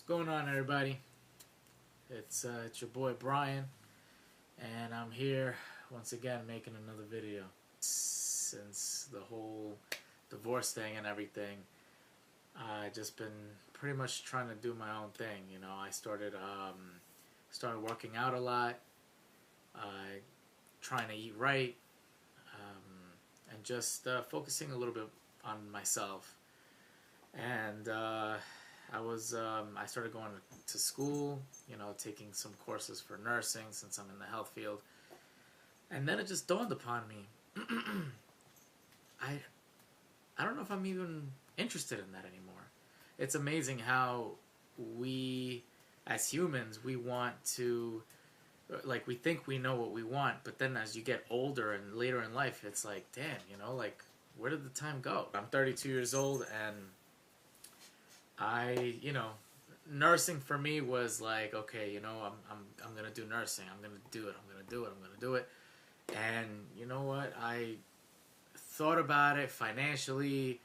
Going on, everybody? It's your boy Brian, and I'm here once again making another video. Since the whole divorce thing and everything, I just been pretty much trying to do my own thing. I started working out a lot, trying to eat right, and just focusing a little bit on myself. And I started going to school, taking some courses for nursing since I'm in the health field. And then it just dawned upon me, I don't know if I'm even interested in that anymore. It's amazing how we, as humans, we want to, like, we think we know what we want, but then as you get older and later in life, it's like, damn, where did the time go? I'm 32 years old, and nursing for me was like, okay, I'm gonna do nursing. I'm gonna do it. I'm gonna do it. I'm gonna do it. And you know what? I thought about it financially.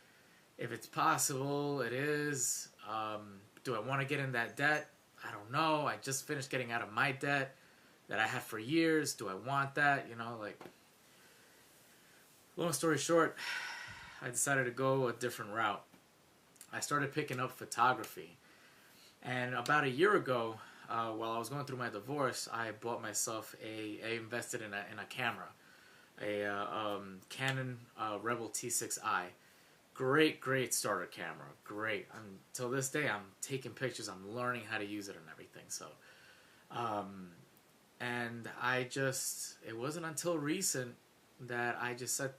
If it's possible, it is. Do I want to get in that debt? I don't know. I just finished getting out of my debt that I had for years. Do I want that? Long story short, I decided to go a different route. I started picking up photography. And about a year ago, while I was going through my divorce, I bought myself I invested in a camera, a Canon Rebel T6i. Great starter camera. Great. Till this day, I'm taking pictures. I'm learning how to use it and everything. So, and it wasn't until recent that I just said,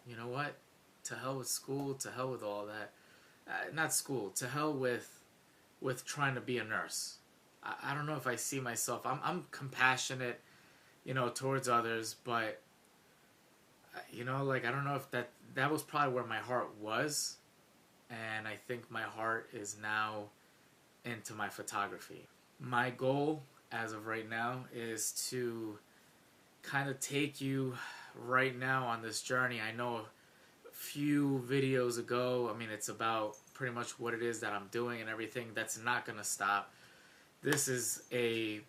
you know what? To hell with school. To hell with all that. Not school. To hell with trying to be a nurse. I don't know if I see myself. I'm compassionate, towards others, but I don't know if that was probably where my heart was, and I think my heart is now into my photography. My goal as of right now is to kind of take you right now on this journey. I know a few videos ago, it's about pretty much what it is that I'm doing and everything. That's not going to stop. This is a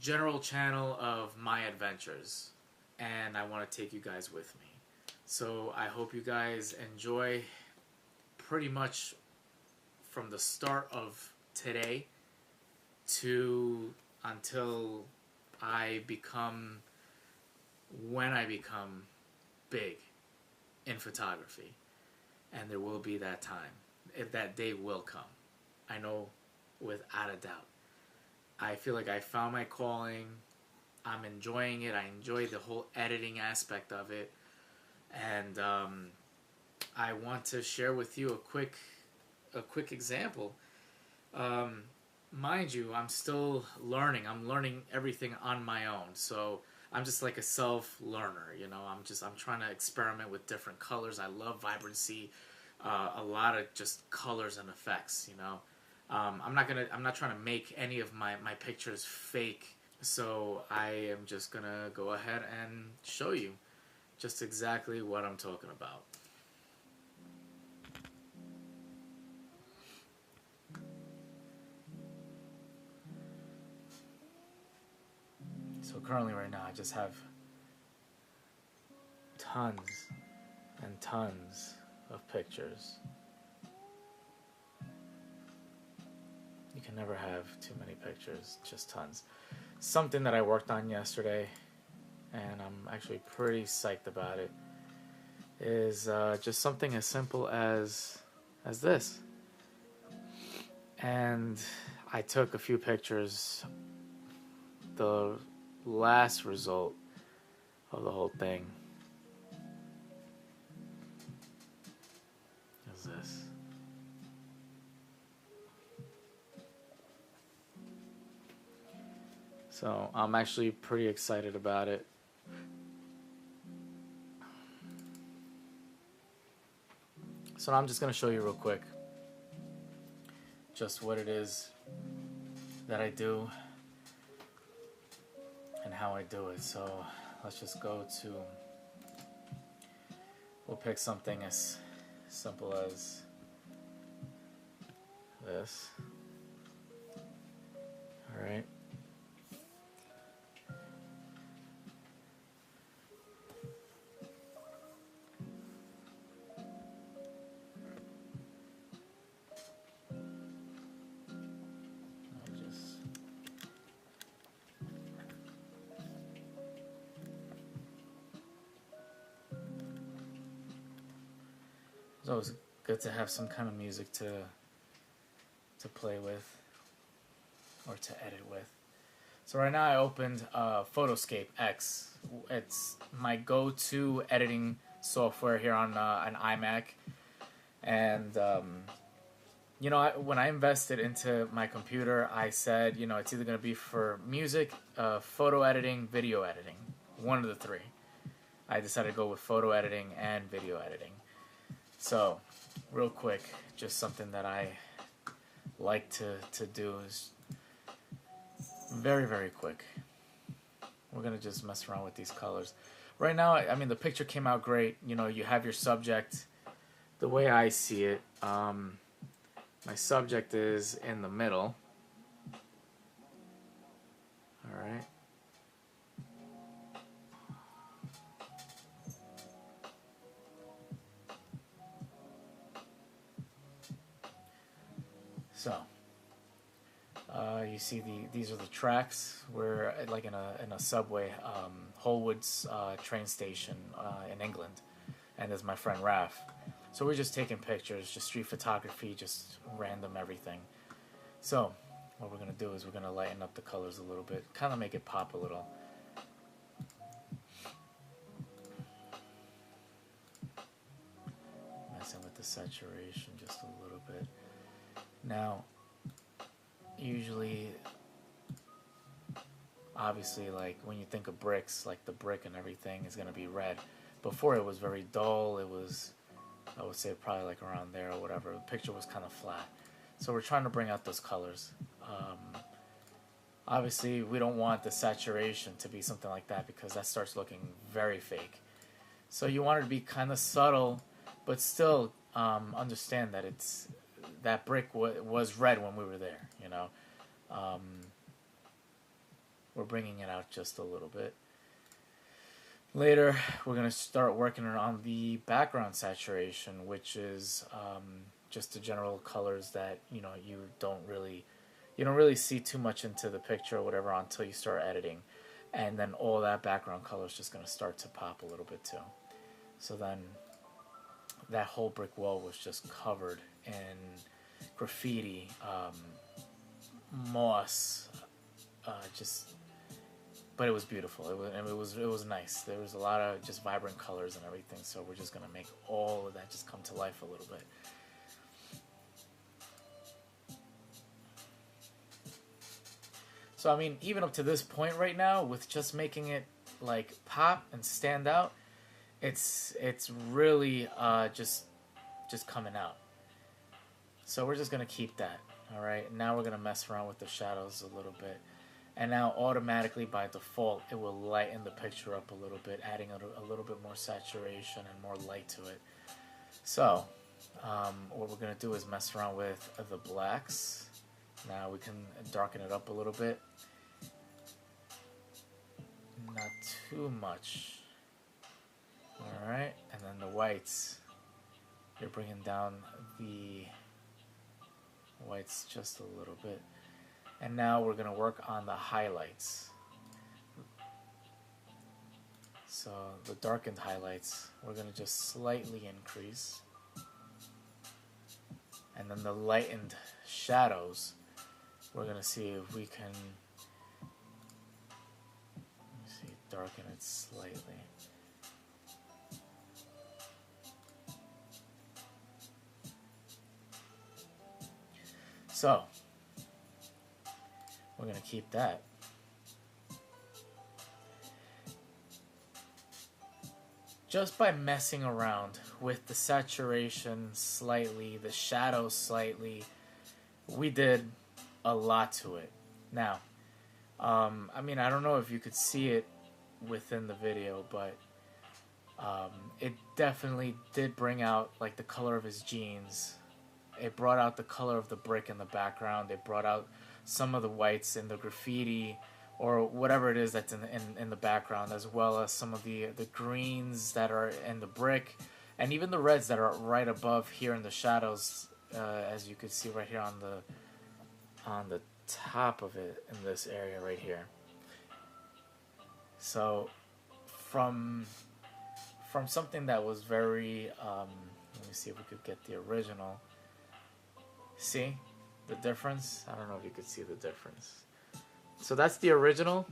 general channel of my adventures, and I want to take you guys with me. So I hope you guys enjoy pretty much from the start of today to until when I become big in photography. And there will be that time. That day will come. I know without a doubt. I feel like I found my calling. I'm enjoying it. I enjoy the whole editing aspect of it. And I want to share with you a quick example. Mind you, I'm still learning. I'm learning everything on my own. So I'm just like a self-learner, I'm trying to experiment with different colors. I love vibrancy, a lot of just colors and effects, I'm not trying to make any of my pictures fake. So I am just gonna go ahead and show you just exactly what I'm talking about. So currently right now I just have tons and tons of pictures. You can never have too many pictures, just tons. Something that I worked on yesterday, and I'm actually pretty psyched about it, is just something as simple as this. And I took a few pictures. The last result of the whole thing is this. So I'm actually pretty excited about it. So I'm just going to show you real quick just what it is that I do and how I do it. So let's just go to, we'll pick something as simple as this. right. It's always good to have some kind of music to play with or to edit with. So right now I opened Photoscape X. It's my go-to editing software here on an iMac, and you know, when I invested into my computer, I said, you know, it's either going to be for music, photo editing, video editing, one of the three. I decided to go with photo editing and video editing. So, real quick, just something that I like to do is very, very quick. We're going to just mess around with these colors. Right now, I mean, the picture came out great. You know, you have your subject. The way I see it, my subject is in the middle. Alright. So, you see these are the tracks. We're like in a subway, Holwood's train station in England, and there's my friend Raph. So we're just taking pictures, just street photography, just random everything. So what we're gonna do is we're gonna lighten up the colors a little bit, kind of make it pop a little. Messing with the saturation just a little bit. Now, usually, obviously, like when you think of bricks, like the brick and everything is gonna be red. Before it was very dull. It was, I would say, probably like around there or whatever. The picture was kind of flat. So we're trying to bring out those colors. Obviously, we don't want the saturation to be something like that because that starts looking very fake. So you want it to be kind of subtle, but still understand that it's that brick was red when we were there. You know, we're bringing it out just a little bit. Later, we're going to start working on the background saturation, which is just the general colors that you don't really see too much into the picture or whatever until you start editing, and then all that background color is just going to start to pop a little bit too. So then, that whole brick wall was just covered in graffiti, moss, but it was beautiful. It was nice. There was a lot of just vibrant colors and everything. So we're just gonna make all of that just come to life a little bit. So I mean, even up to this point right now, with just making it like pop and stand out, it's really just coming out. So we're just gonna keep that. All right. Now we're gonna mess around with the shadows a little bit. And now automatically by default it will lighten the picture up a little bit, adding a little bit more saturation and more light to it. So what we're going to do is mess around with the blacks. Now we can darken it up a little bit. Not too much. Alright, and then the whites. You're bringing down the whites just a little bit. And now we're going to work on the highlights. So the darkened highlights, we're going to just slightly increase. And then the lightened shadows, we're going to see if we can, darken it slightly. So, we're going to keep that. Just by messing around with the saturation slightly, the shadows slightly, we did a lot to it. Now, I mean, I don't know if you could see it within the video, but it definitely did bring out like the color of his jeans. it brought out the color of the brick in the background. It brought out some of the whites in the graffiti or whatever it is that's in the background, as well as some of the greens that are in the brick, and even the reds that are right above here in the shadows, as you can see right here on the top of it in this area right here. So from something that was very let me see if we could get the original. See the difference? I don't know if you could see the difference. So that's the original,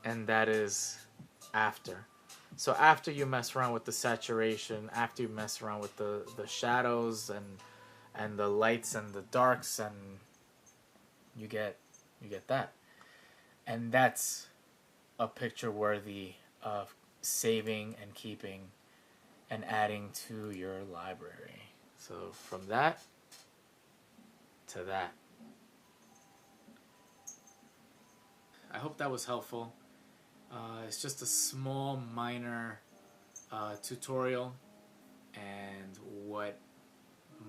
and that is after. So after you mess around with the saturation, after you mess around with the shadows and the lights and the darks, and you get that. And that's a picture worthy of saving and keeping and adding to your library. So from that to that. I hope that was helpful. It's just a small, minor tutorial and what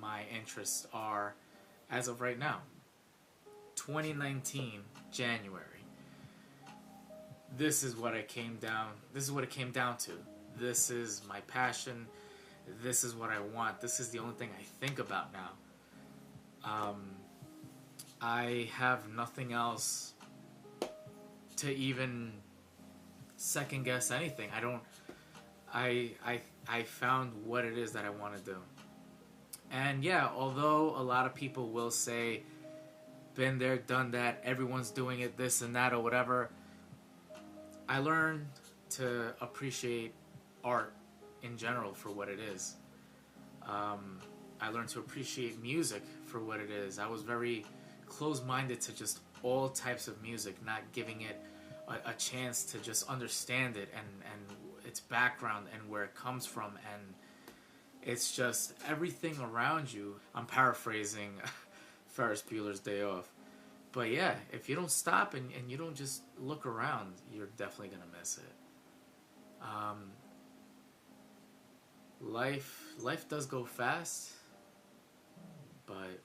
my interests are as of right now. 2019, January. This is what it came down to. This is my passion. This is what I want. This is the only thing I think about now. I have nothing else to even second guess anything. I found what it is that I want to do. And yeah, although a lot of people will say, been there, done that, everyone's doing it, this and that or whatever, I learned to appreciate art in general for what it is. I learned to appreciate music for what it is. I was very close-minded to just all types of music, not giving it a chance to just understand it and its background and where it comes from, and it's just everything around you. I'm paraphrasing Ferris Bueller's Day Off. But yeah, if you don't stop and you don't just look around, you're definitely going to miss it. Life does go fast, but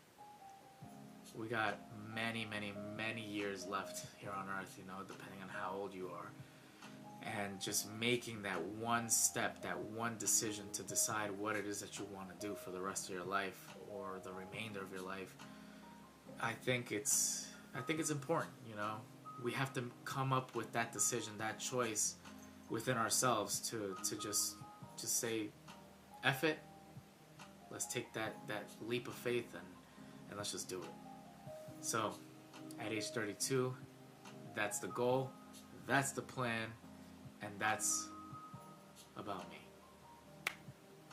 we got many, many, many years left here on Earth, you know, depending on how old you are. And just making that one step, that one decision to decide what it is that you want to do for the rest of your life or the remainder of your life, I think it's important, you know. We have to come up with that decision, that choice within ourselves to just say, F it, let's take that leap of faith and let's just do it. So, at age 32, that's the goal, that's the plan, and that's about me.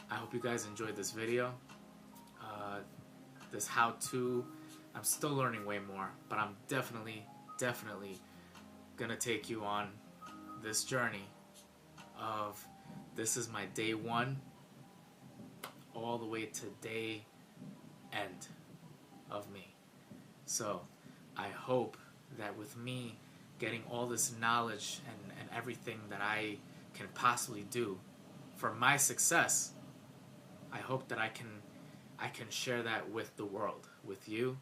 I hope you guys enjoyed this video. This how-to, I'm still learning way more, but I'm definitely gonna take you on this journey of, this is my day one all the way to day end of me. So I hope that with me getting all this knowledge and everything that I can possibly do for my success, I hope that I can share that with the world, with you,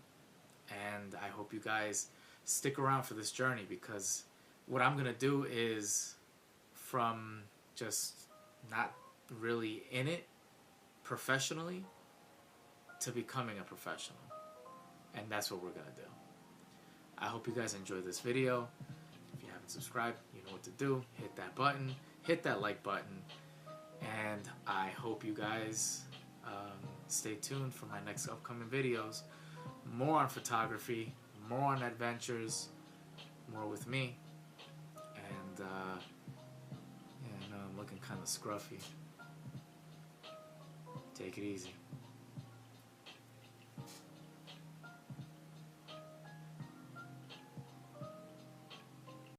and I hope you guys stick around for this journey, because what I'm gonna do is, from just not really in it professionally to becoming a professional, and that's what we're gonna do. I hope you guys enjoyed this video. If you haven't subscribed, you know what to do. Hit that button, hit that like button, and I hope you guys stay tuned for my next upcoming videos. More on photography, more on adventures, more with me, and yeah, I know I'm looking kind of scruffy. Take it easy.